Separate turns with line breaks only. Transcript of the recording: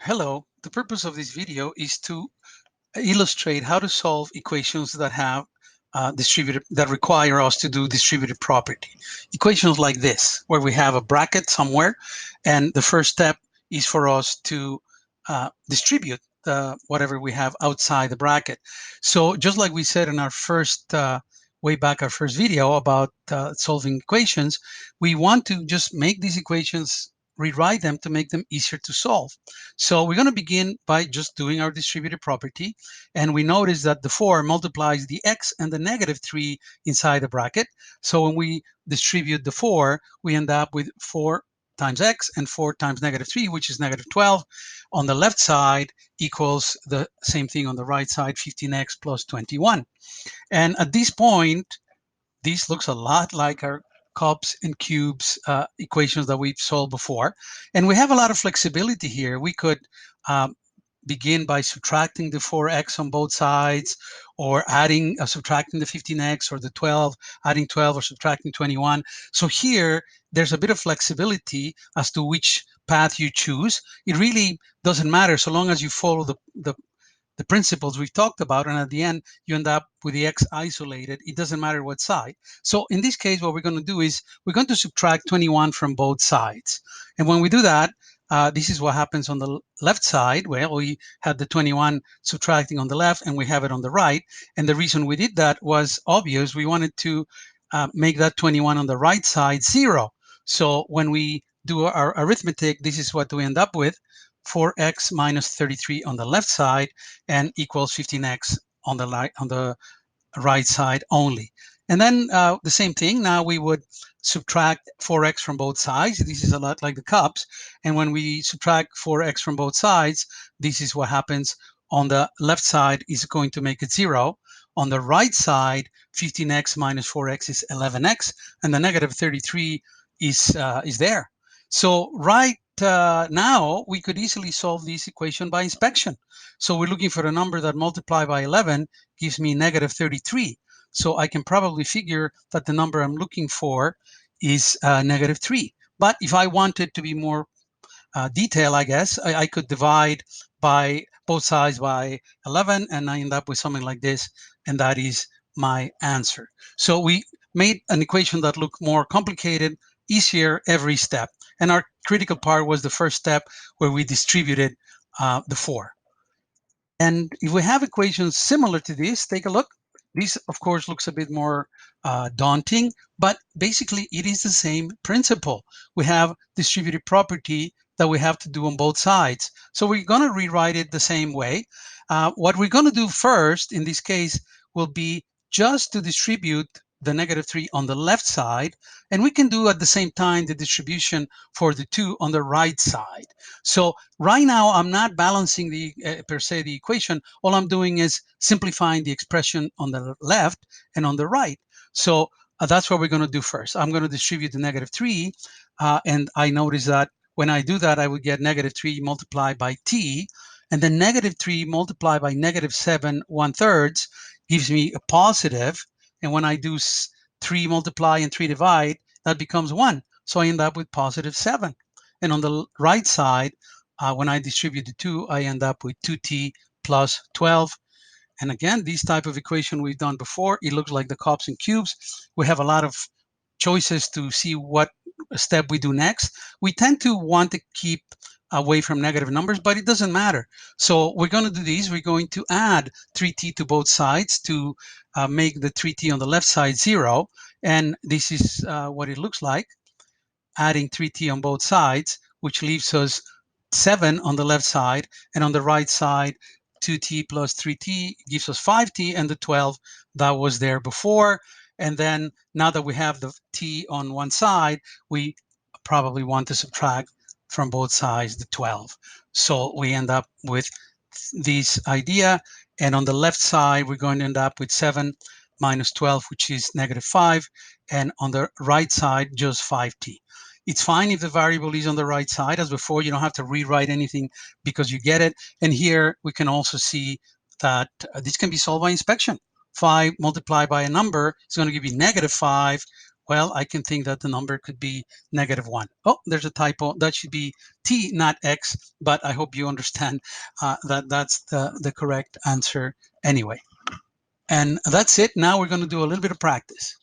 Hello, the purpose of this video is to illustrate how to solve equations that have distributed that require us to do distributive property. Equations like this, where we have a bracket somewhere, and the first step is for us to distribute whatever we have outside the bracket. So just like we said in our first way back, our first video about solving equations, we want to just make these equations, rewrite them to make them easier to solve. So we're going to begin by just doing our distributive property. And we notice that the 4 multiplies the x and the negative 3 inside the bracket. So when we distribute the 4, we end up with 4 times x and 4 times negative 3, which is negative 12. On the left side equals the same thing on the right side, 15x plus 21. And at this point, this looks a lot like our cups and cubes equations that we've solved before. And we have a lot of flexibility here. We could um, begin by subtracting the 4x on both sides, or adding, subtracting the 15x, or the 12, adding 12, or subtracting 21. So here, there's a bit of flexibility as to which path you choose. It really doesn't matter so long as you follow the principles we've talked about, and at the end you end up with the x isolated. It doesn't matter what side. So in this case, what we're going to do is we're going to subtract 21 from both sides. And when we do that, this is what happens on the left side. Well, we had the 21 subtracting on the left, and we have it on the right. And the reason we did that was obvious. We wanted to make that 21 on the right side 0. So when we do our arithmetic, this is what we end up with: 4x minus 33 on the left side, and equals 15x on the right side only. And then the same thing, now we would subtract 4x from both sides. This is a lot like the cups. And when we subtract 4x from both sides, this is what happens. On the left side is going to make it 0. On the right side, 15x minus 4x is 11x, and the negative 33 is there. So right now, we could easily solve this equation by inspection. So we're looking for a number that multiplied by 11 gives me negative 33. So I can probably figure that the number I'm looking for is negative 3. But if I wanted to be more detailed, I guess, I could divide by both sides by 11, and I end up with something like this, and that is my answer. So we made an equation that looked more complicated, easier every step. And our critical part was the first step, where we distributed the 4. And if we have equations similar to this, take a look. This, of course, looks a bit more daunting, but basically it is the same principle. We have distributive property that we have to do on both sides. So we're going to rewrite it the same way. What we're going to do first, in this case, will be just to distribute the negative 3 on the left side, and we can do at the same time the distribution for the 2 on the right side. So right now, I'm not balancing the per se the equation. All I'm doing is simplifying the expression on the left and on the right. So that's what we're going to do first. I'm going to distribute the negative 3, and I notice that when I do that, I would get negative 3 multiplied by t, and then negative 3 multiplied by negative 7 1/3 gives me a positive. And when I do 3 multiply and 3 divide, that becomes 1. So I end up with positive 7. And on the right side, when I distribute the 2, I end up with 2t plus 12. And again, these type of equation we've done before. It looks like the cups and cubes. We have a lot of choices to see what step we do next. We tend to want to keep away from negative numbers, but it doesn't matter. So we're going to do these. We're going to add 3t to both sides to make the 3t on the left side 0. And this is what it looks like, adding 3t on both sides, which leaves us 7 on the left side, and on the right side, 2t plus 3t gives us 5t, and the 12 that was there before. And then now that we have the t on one side, we probably want to subtract from both sides the 12. So we end up with this idea. And on the left side, we're going to end up with 7 minus 12, which is negative 5. And on the right side, just 5t. It's fine if the variable is on the right side. As before, you don't have to rewrite anything because you get it. And here we can also see that this can be solved by inspection. 5 multiplied by a number is going to give you negative 5, Well, I can think that the number could be -1. Oh, there's a typo. That should be t, not x, but I hope you understand that that's the correct answer anyway. And that's it. Now we're going to do a little bit of practice.